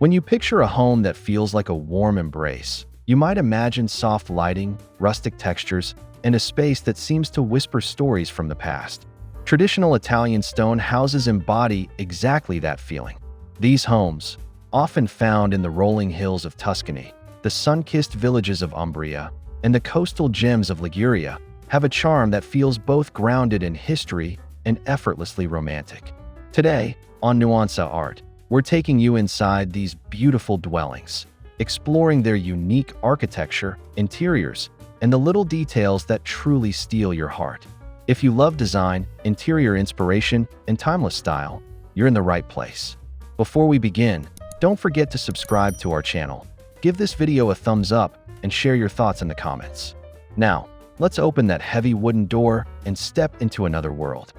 When you picture a home that feels like a warm embrace, you might imagine soft lighting, rustic textures, and a space that seems to whisper stories from the past. Traditional Italian stone houses embody exactly that feeling. These homes, often found in the rolling hills of Tuscany, the sun-kissed villages of Umbria, and the coastal gems of Liguria, have a charm that feels both grounded in history and effortlessly romantic. Today, on Nuanza Art, we're taking you inside these beautiful dwellings, exploring their unique architecture, interiors, and the little details that truly steal your heart. If you love design, interior inspiration, and timeless style, you're in the right place. Before we begin, don't forget to subscribe to our channel, give this video a thumbs up, and share your thoughts in the comments. Now, let's open that heavy wooden door and step into another world.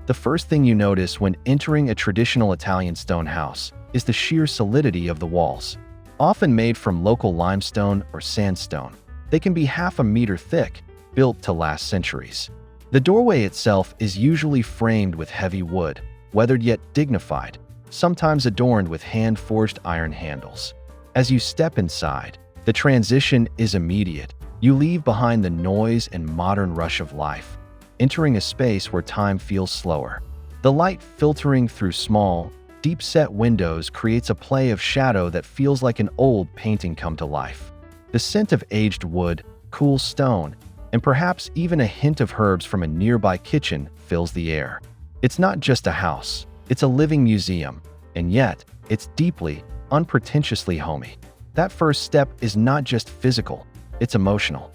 The first thing you notice when entering a traditional Italian stone house is the sheer solidity of the walls. Often made from local limestone or sandstone, they can be half a meter thick, built to last centuries. The doorway itself is usually framed with heavy wood, weathered yet dignified, sometimes adorned with hand-forged iron handles. As you step inside, the transition is immediate. You leave behind the noise and modern rush of life, entering a space where time feels slower. The light filtering through small, deep-set windows creates a play of shadow that feels like an old painting come to life. The scent of aged wood, cool stone, and perhaps even a hint of herbs from a nearby kitchen fills the air. It's not just a house, it's a living museum, and yet it's deeply, unpretentiously homey. That first step is not just physical, it's emotional.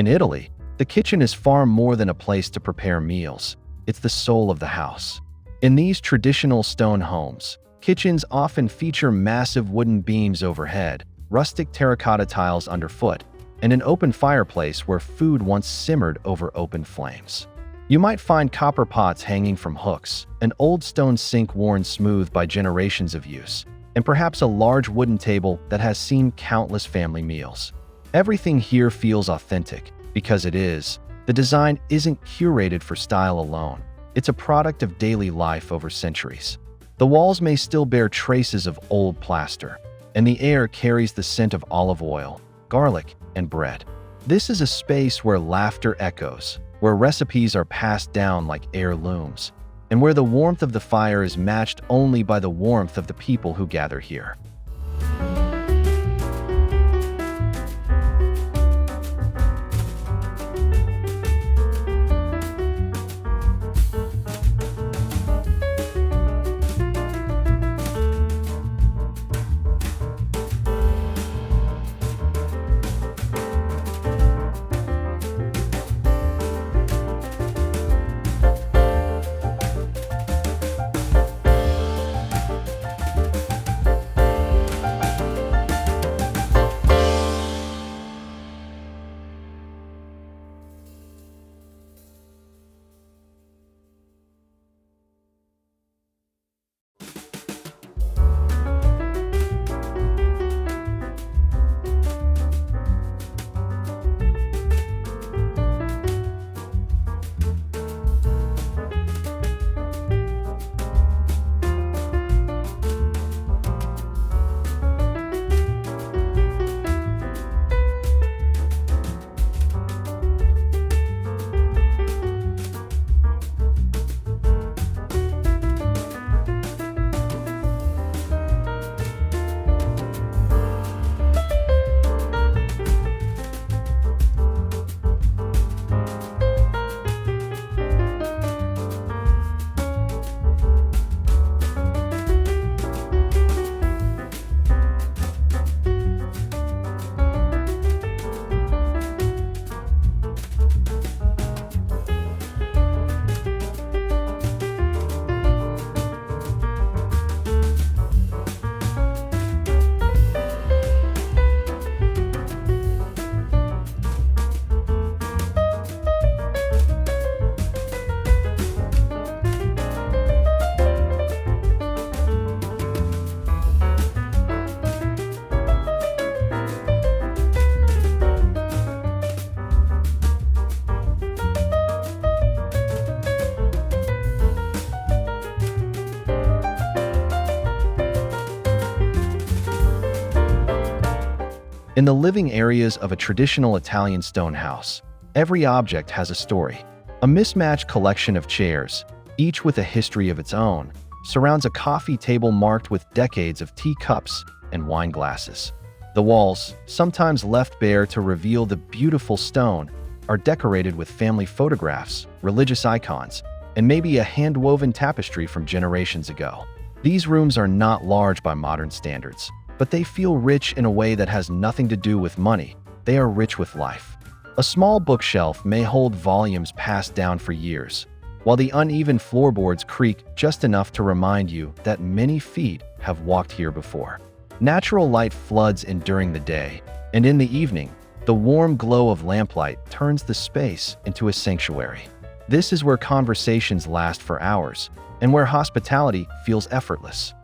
In Italy, the kitchen is far more than a place to prepare meals. It's the soul of the house. In these traditional stone homes, kitchens often feature massive wooden beams overhead, rustic terracotta tiles underfoot, and an open fireplace where food once simmered over open flames. You might find copper pots hanging from hooks, an old stone sink worn smooth by generations of use, and perhaps a large wooden table that has seen countless family meals. Everything here feels authentic, because it is. The design isn't curated for style alone. It's a product of daily life over centuries. The walls may still bear traces of old plaster, and the air carries the scent of olive oil, garlic, and bread. This is a space where laughter echoes, where recipes are passed down like heirlooms, and where the warmth of the fire is matched only by the warmth of the people who gather here. In the living areas of a traditional Italian stone house, every object has a story. A mismatched collection of chairs, each with a history of its own, surrounds a coffee table marked with decades of teacups and wine glasses. The walls, sometimes left bare to reveal the beautiful stone, are decorated with family photographs, religious icons, and maybe a hand-woven tapestry from generations ago. These rooms are not large by modern standards, but they feel rich in a way that has nothing to do with money. They are rich with life. A small bookshelf may hold volumes passed down for years, while the uneven floorboards creak just enough to remind you that many feet have walked here before. Natural light floods in during the day, and in the evening, the warm glow of lamplight turns the space into a sanctuary. This is where conversations last for hours, and where hospitality feels effortless.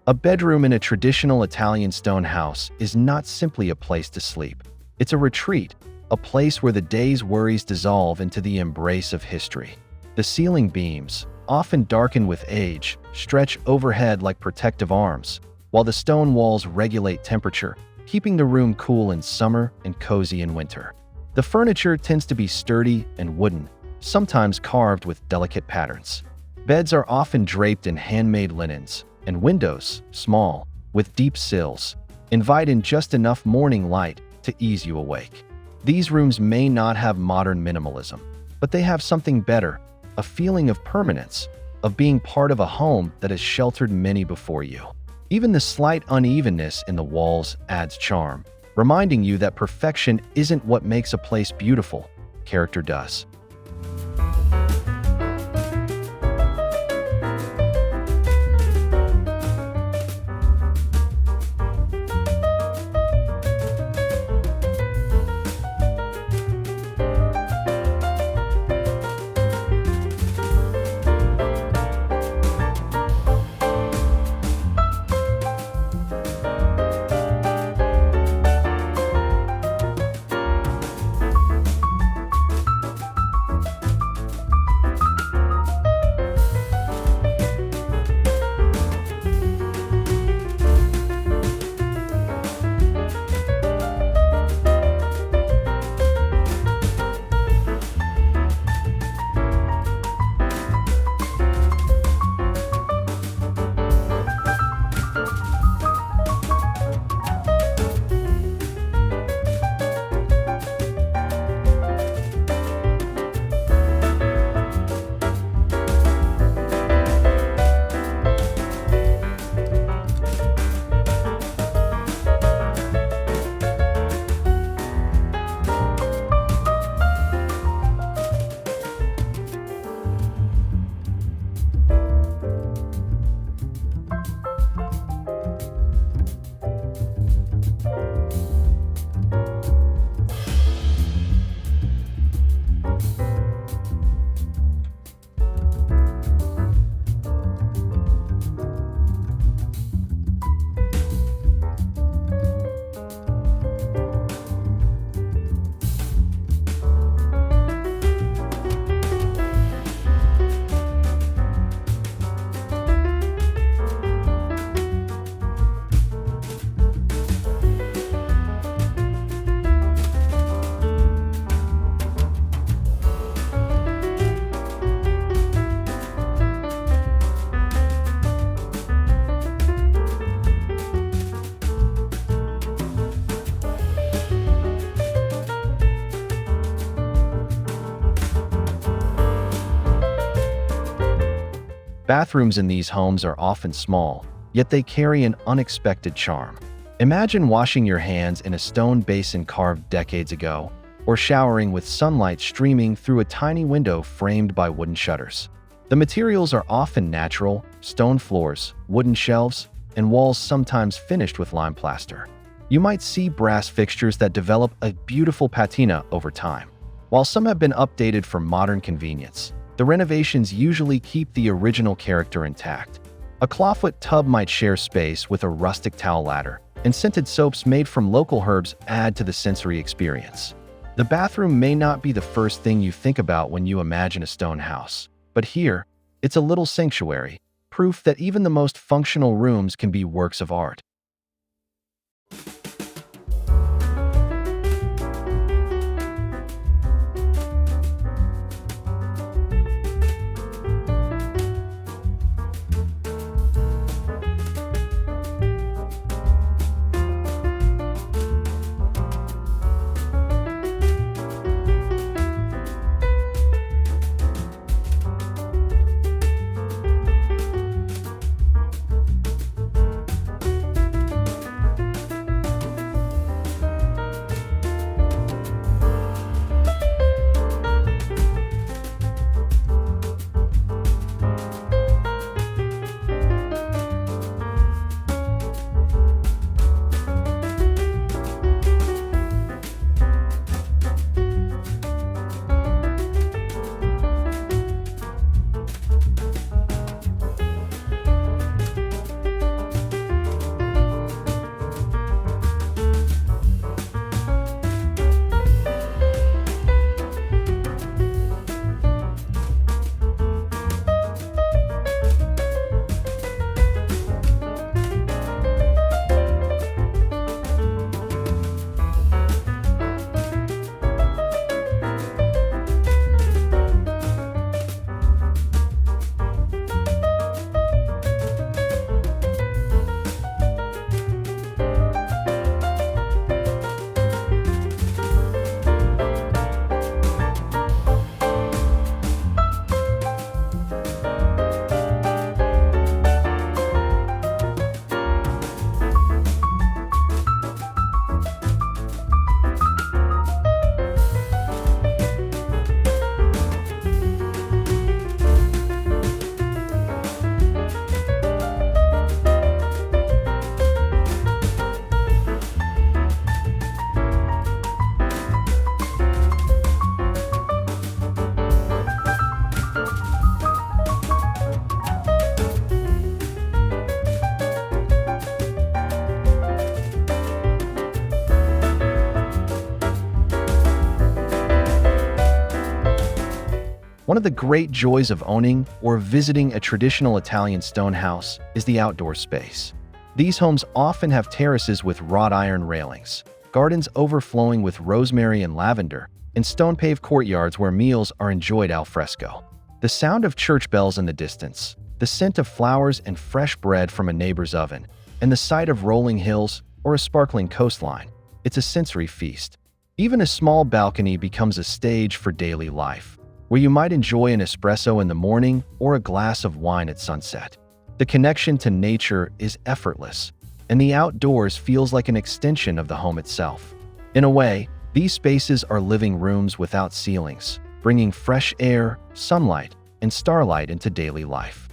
A bedroom in a traditional Italian stone house is not simply a place to sleep. It's a retreat, a place where the day's worries dissolve into the embrace of history. The ceiling beams, often darkened with age, stretch overhead like protective arms, while the stone walls regulate temperature, keeping the room cool in summer and cozy in winter. The furniture tends to be sturdy and wooden, sometimes carved with delicate patterns. Beds are often draped in handmade linens, and windows, small, with deep sills, invite in just enough morning light to ease you awake. These rooms may not have modern minimalism, but they have something better, a feeling of permanence, of being part of a home that has sheltered many before you. Even the slight unevenness in the walls adds charm, reminding you that perfection isn't what makes a place beautiful, character does. Bathrooms in these homes are often small, yet they carry an unexpected charm. Imagine washing your hands in a stone basin carved decades ago, or showering with sunlight streaming through a tiny window framed by wooden shutters. The materials are often natural: stone floors, wooden shelves, and walls sometimes finished with lime plaster. You might see brass fixtures that develop a beautiful patina over time. While some have been updated for modern convenience, the renovations usually keep the original character intact. A clawfoot tub might share space with a rustic towel ladder, and scented soaps made from local herbs add to the sensory experience. The bathroom may not be the first thing you think about when you imagine a stone house, but here, it's a little sanctuary, proof that even the most functional rooms can be works of art. One of the great joys of owning or visiting a traditional Italian stone house is the outdoor space. These homes often have terraces with wrought iron railings, gardens overflowing with rosemary and lavender, and stone-paved courtyards where meals are enjoyed al fresco. The sound of church bells in the distance, the scent of flowers and fresh bread from a neighbor's oven, and the sight of rolling hills or a sparkling coastline. It's a sensory feast. Even a small balcony becomes a stage for daily life, where you might enjoy an espresso in the morning or a glass of wine at sunset. The connection to nature is effortless, and the outdoors feels like an extension of the home itself. In a way, these spaces are living rooms without ceilings, bringing fresh air, sunlight, and starlight into daily life.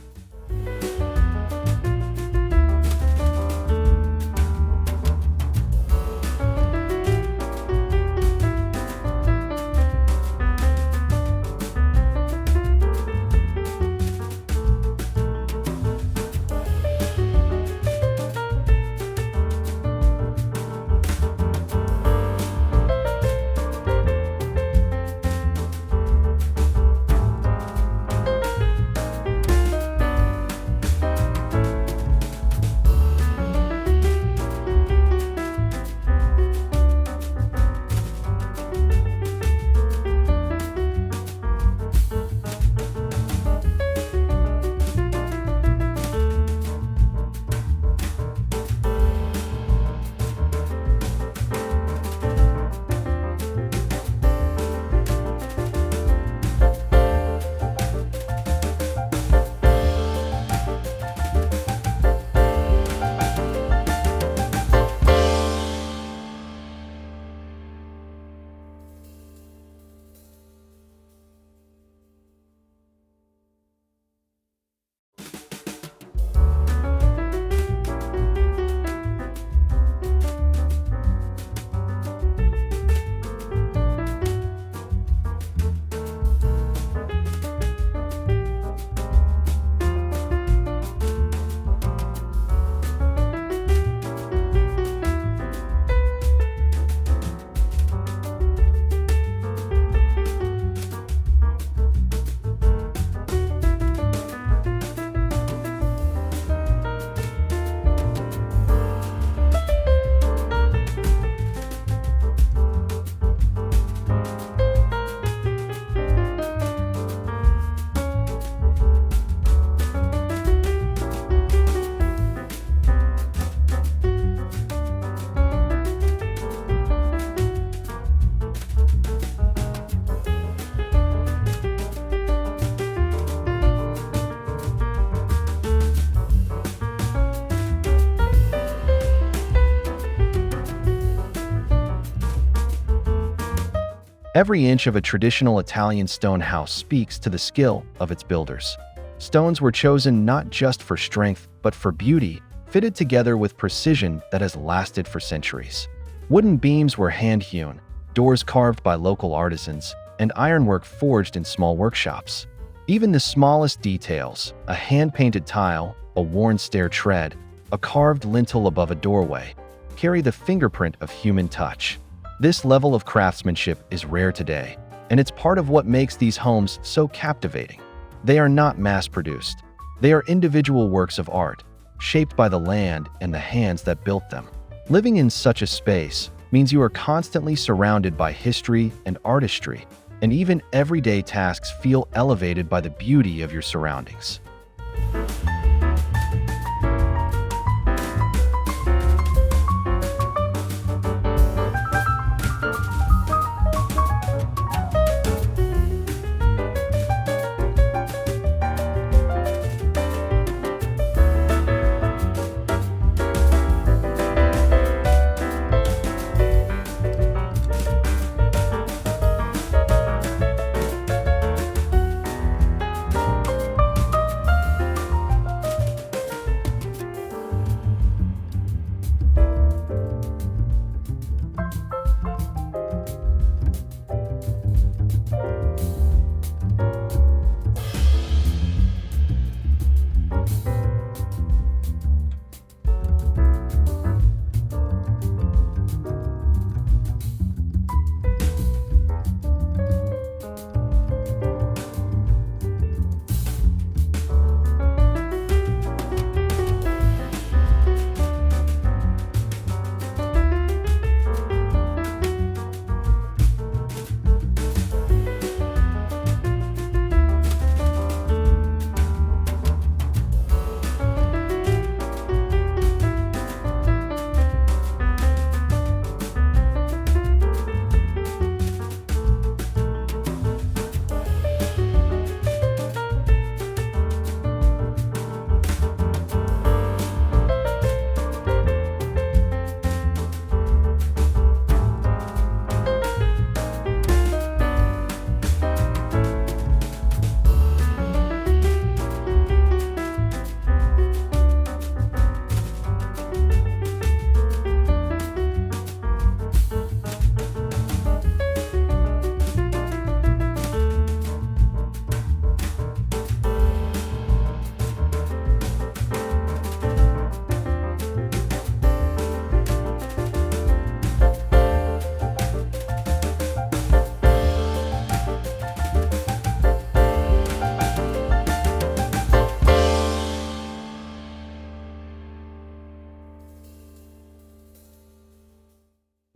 Every inch of a traditional Italian stone house speaks to the skill of its builders. Stones were chosen not just for strength, but for beauty, fitted together with precision that has lasted for centuries. Wooden beams were hand-hewn, doors carved by local artisans, and ironwork forged in small workshops. Even the smallest details, a hand-painted tile, a worn stair tread, a carved lintel above a doorway, carry the fingerprint of human touch. This level of craftsmanship is rare today, and it's part of what makes these homes so captivating. They are not mass-produced. They are individual works of art, shaped by the land and the hands that built them. Living in such a space means you are constantly surrounded by history and artistry, and even everyday tasks feel elevated by the beauty of your surroundings.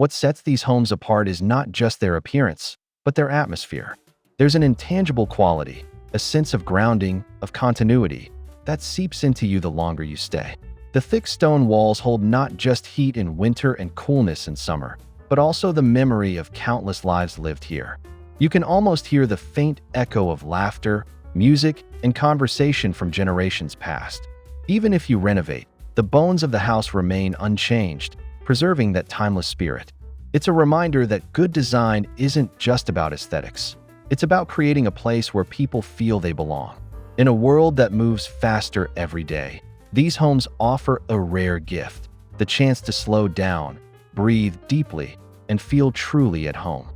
What sets these homes apart is not just their appearance, but their atmosphere. There's an intangible quality, a sense of grounding, of continuity, that seeps into you the longer you stay. The thick stone walls hold not just heat in winter and coolness in summer, but also the memory of countless lives lived here. You can almost hear the faint echo of laughter, music, and conversation from generations past. Even if you renovate, the bones of the house remain unchanged, preserving that timeless spirit. It's a reminder that good design isn't just about aesthetics. It's about creating a place where people feel they belong. In a world that moves faster every day, these homes offer a rare gift, the chance to slow down, breathe deeply, and feel truly at home.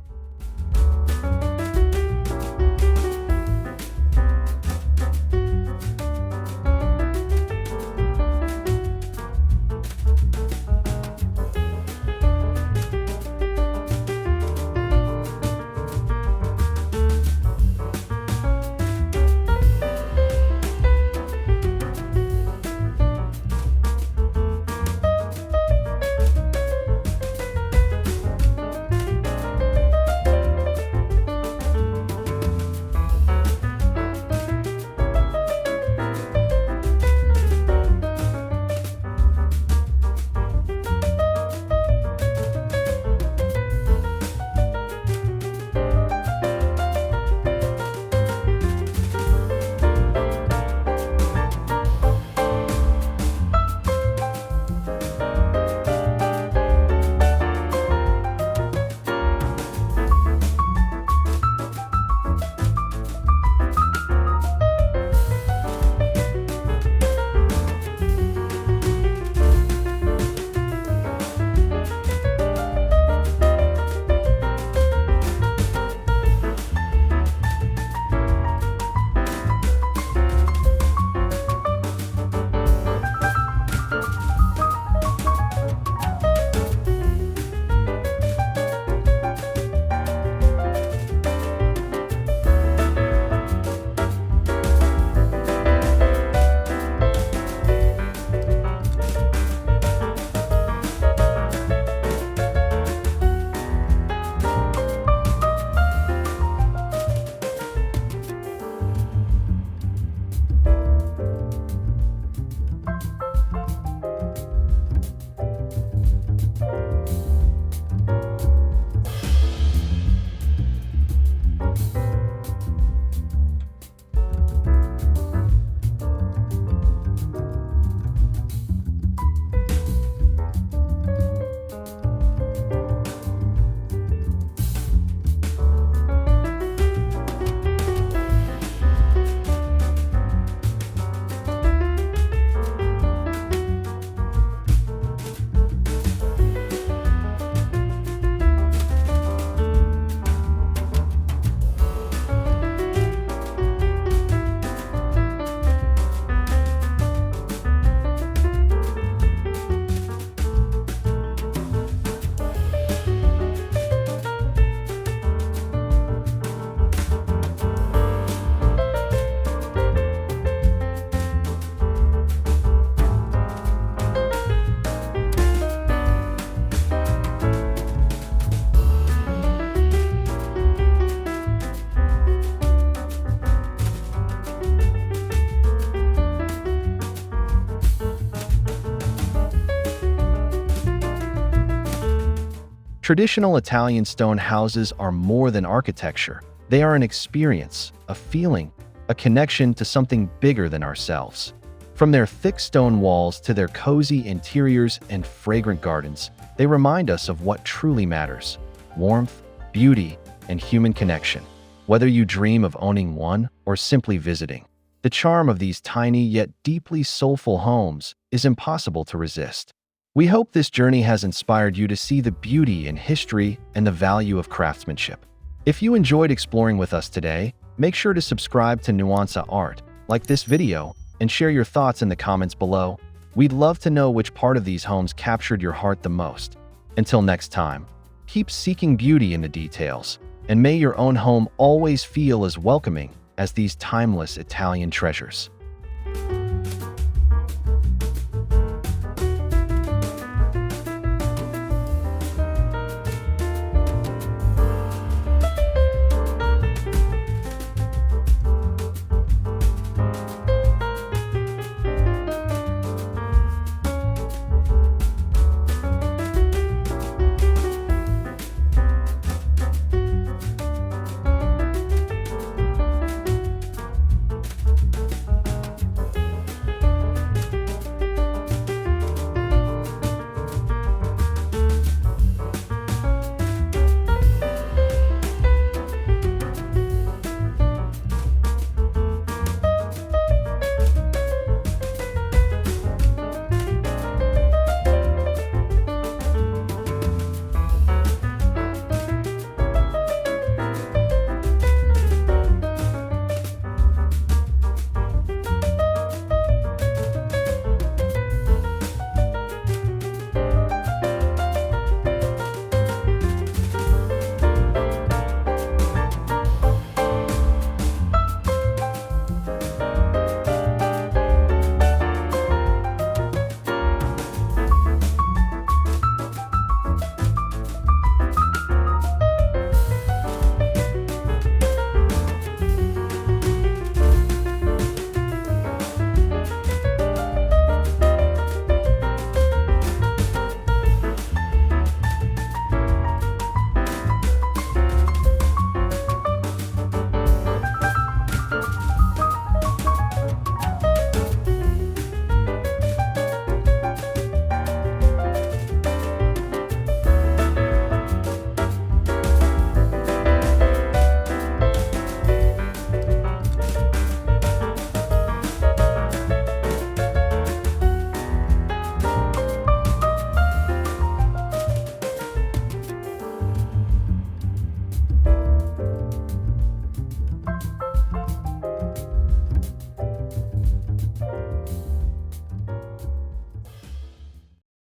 Traditional Italian stone houses are more than architecture. They are an experience, a feeling, a connection to something bigger than ourselves. From their thick stone walls to their cozy interiors and fragrant gardens, they remind us of what truly matters: warmth, beauty, and human connection. Whether you dream of owning one or simply visiting, the charm of these tiny yet deeply soulful homes is impossible to resist. We hope this journey has inspired you to see the beauty and history and the value of craftsmanship. If you enjoyed exploring with us today, make sure to subscribe to Nuanza Art, like this video, and share your thoughts in the comments below. We'd love to know which part of these homes captured your heart the most. Until next time, keep seeking beauty in the details, and may your own home always feel as welcoming as these timeless Italian treasures.